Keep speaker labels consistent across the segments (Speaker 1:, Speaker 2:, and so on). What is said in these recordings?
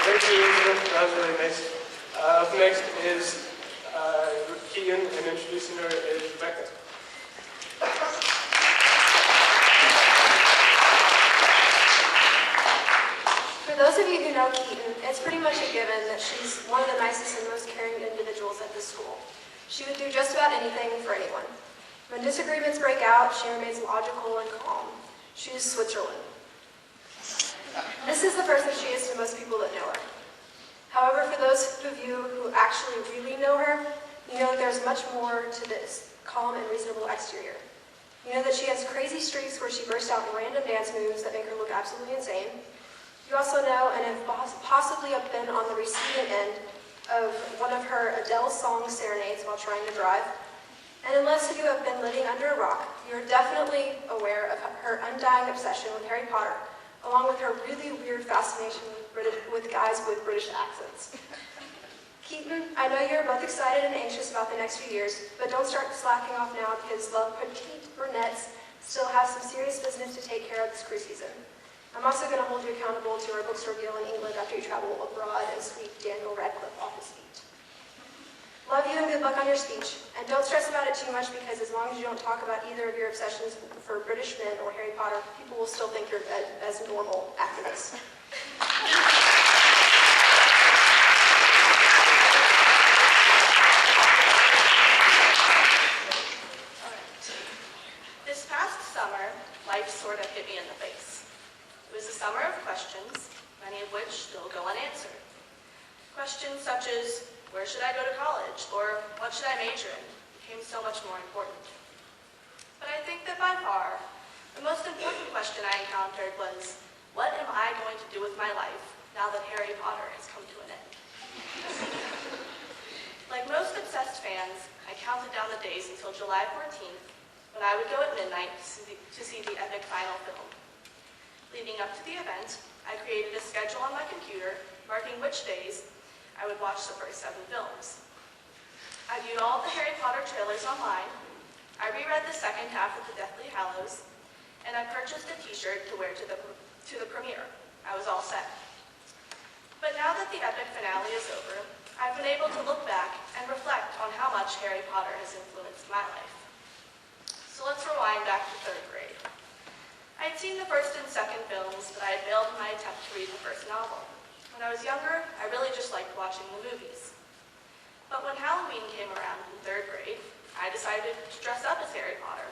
Speaker 1: Thank you, Elizabeth. That was really nice. Up next is Keaton, and introducing her is Rebecca.
Speaker 2: For those of you who know Keaton, it's pretty much a given that she's one of the nicest and most caring individuals at this school. She would do just about anything for anyone. When disagreements break out, she remains logical and calm. She's Switzerland. This is the person she is to most people that know her. However, for those of you who actually really know her, you know that there's much more to this calm and reasonable exterior. You know that she has crazy streaks where she bursts out in random dance moves that make her look absolutely insane. You also know and have possibly been on the receiving end of one of her Adele song serenades while trying to drive. And unless you have been living under a rock, you're definitely aware of her undying obsession with Harry Potter, along with her really weird fascination with guys with British accents. Keaton, I know you're both excited and anxious about the next few years, but don't start slacking off now because love petite brunettes still have some serious business to take care of this cruise season. I'm also going to hold you accountable to our bookstore deal in England after you travel abroad and sweep Daniel Radcliffe off his feet. Love you and good luck on your speech. And don't stress about it too much because as long as you don't talk about either of your obsessions for British men or Harry Potter, people will still think you're as normal after this.
Speaker 3: This past summer, life sort of hit me in the face. It was a summer of questions, many of which still go unanswered. Questions such as, where should I go to college? Or what should I major in? Became so much more important. But I think that by far, the most important question I encountered was, what am I going to do with my life now that Harry Potter has come to an end? Like most obsessed fans, I counted down the days until July 14th, when I would go at midnight to see the epic final film. Leading up to the event, I created a schedule on my computer, marking which days I would watch the first 7 films. I viewed all of the Harry Potter trailers online, I reread the second half of the Deathly Hallows, and I purchased a t-shirt to wear to the premiere. I was all set. But now that the epic finale is over, I've been able to look back and reflect on how much Harry Potter has influenced my life. So let's rewind back to 3rd grade. I had seen the first and second films, but I had failed in my attempt to read the first novel. When I was younger, I really just liked watching the movies. But when Halloween came around in 3rd grade, I decided to dress up as Harry Potter.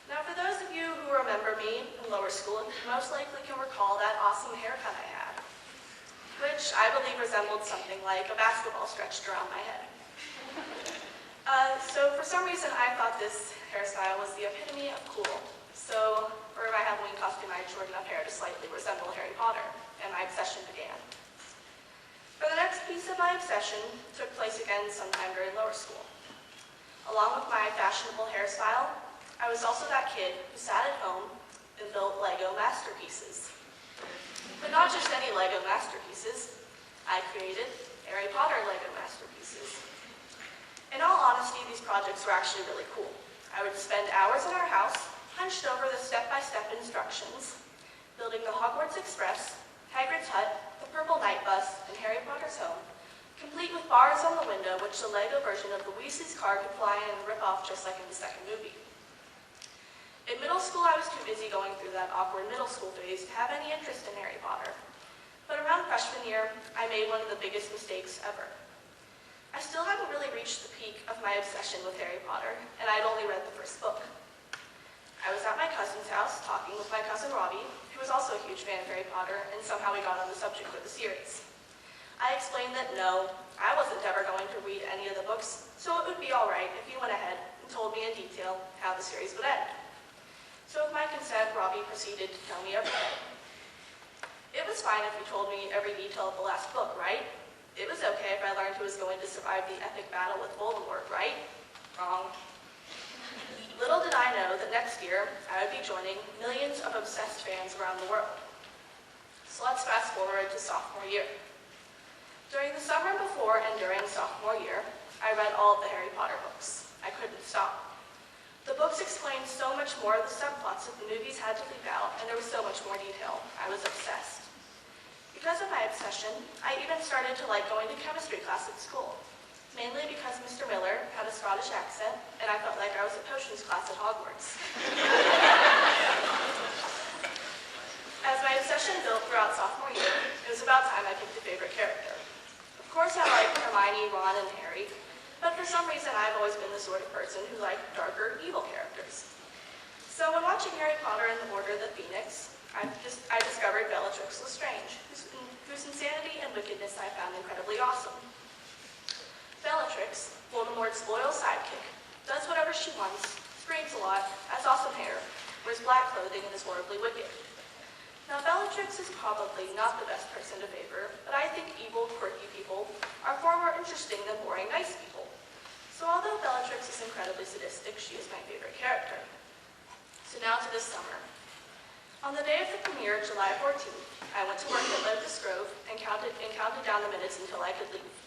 Speaker 3: Now, for those of you who remember me in lower school, you most likely can recall that awesome haircut I had, which I believe resembled something like a basketball stretched around my head. So for some reason, I thought this hairstyle was the epitome of cool. So for my Halloween costume, I had short enough hair to slightly resemble Harry Potter, and my obsession began. For the next piece of my obsession took place again sometime during lower school. Along with my fashionable hairstyle, I was also that kid who sat at home and built Lego masterpieces. But not just any Lego masterpieces. I created Harry Potter Lego masterpieces. In all honesty, these projects were actually really cool. I would spend hours in our house, hunched over the step-by-step instructions, building the Hogwarts Express, Hagrid's hut, the Purple Night Bus, and Harry Potter's home, complete with bars on the window which the Lego version of the Weasley's car could fly in and rip off just like in the second movie. In middle school, I was too busy going through that awkward middle school phase to have any interest in Harry Potter. But around freshman year, I made one of the biggest mistakes ever. I still hadn't really reached the peak of my obsession with Harry Potter, and I'd only read the first book. I was at my cousin's house talking with my cousin Robbie, who was also a huge fan of Harry Potter, and somehow we got on the subject of the series. I explained that no, I wasn't ever going to read any of the books, so it would be all right if he went ahead and told me in detail how the series would end. So with my consent, Robbie proceeded to tell me everything. It was fine if he told me every detail of the last book, right? It was okay if I learned who was going to survive the epic battle with Voldemort, right? Wrong. Little did I know that next year, I would be joining millions of obsessed fans around the world. So let's fast forward to sophomore year. During the summer before and during sophomore year, I read all of the Harry Potter books. I couldn't stop. The books explained so much more of the subplots that the movies had to leave out, and there was so much more detail. I was obsessed. Because of my obsession, I even started to like going to chemistry class at school, mainly because Mr. Miller had a Scottish accent, and I felt like I was at potions class at Hogwarts. As my obsession built throughout sophomore year, it was about time I picked a favorite character. Of course I liked Hermione, Ron, and Harry, but for some reason I've always been the sort of person who liked darker, evil characters. So when watching Harry Potter and the Order of the Phoenix, I discovered Bellatrix Lestrange, whose insanity and wickedness I found incredibly awesome. Bellatrix, Voldemort's loyal sidekick, does whatever she wants, screams a lot, has awesome hair, wears black clothing, and is horribly wicked. Now, Bellatrix is probably not the best person to favor, but I think evil, quirky people are far more interesting than boring, nice people. So although Bellatrix is incredibly sadistic, she is my favorite character. So now to this summer. On the day of the premiere, July 14th, I went to work at Locust Grove and counted down the minutes until I could leave.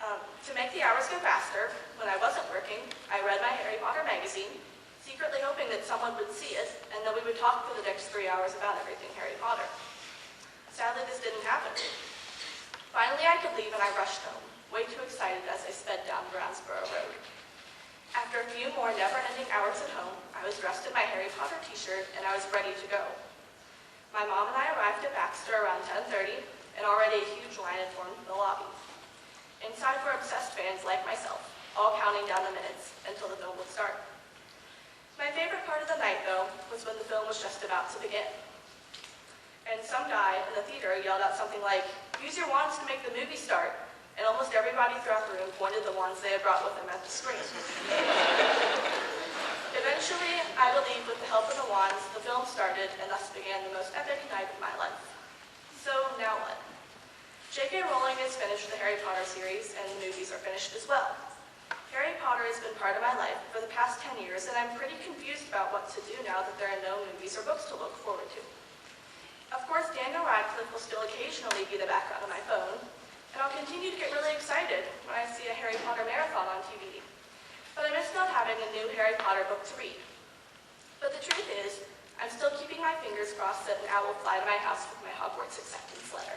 Speaker 3: To make the hours go faster, when I wasn't working, I read my Harry Potter magazine, secretly hoping that someone would see it, and that we would talk for the next 3 hours about everything Harry Potter. Sadly, this didn't happen. Finally, I could leave and I rushed home, way too excited as I sped down Brownsboro Road. After a few more never-ending hours at home, I was dressed in my Harry Potter t-shirt and I was ready to go. My mom and I arrived at Baxter around 10:30, and already a huge line had formed in the lobby. Inside were obsessed fans like myself, all counting down the minutes until the film would start. My favorite part of the night, though, was when the film was just about to begin. And some guy in the theater yelled out something like, "Use your wands to make the movie start," and almost everybody throughout the room pointed the wands they had brought with them at the screen. Eventually, I believe with the help of the wands, the film started, and thus began the most epic night of my life. So, now what? J.K. Rowling has finished the Harry Potter series, and the movies are finished as well. Harry Potter has been part of my life for the past 10 years, and I'm pretty confused about what to do now that there are no movies or books to look forward to. Of course, Daniel Radcliffe will still occasionally be the background of my phone, and I'll continue to get really excited when I see a Harry Potter marathon on TV. But I miss not having a new Harry Potter book to read. But the truth is, I'm still keeping my fingers crossed that an owl will fly to my house with my Hogwarts acceptance letter.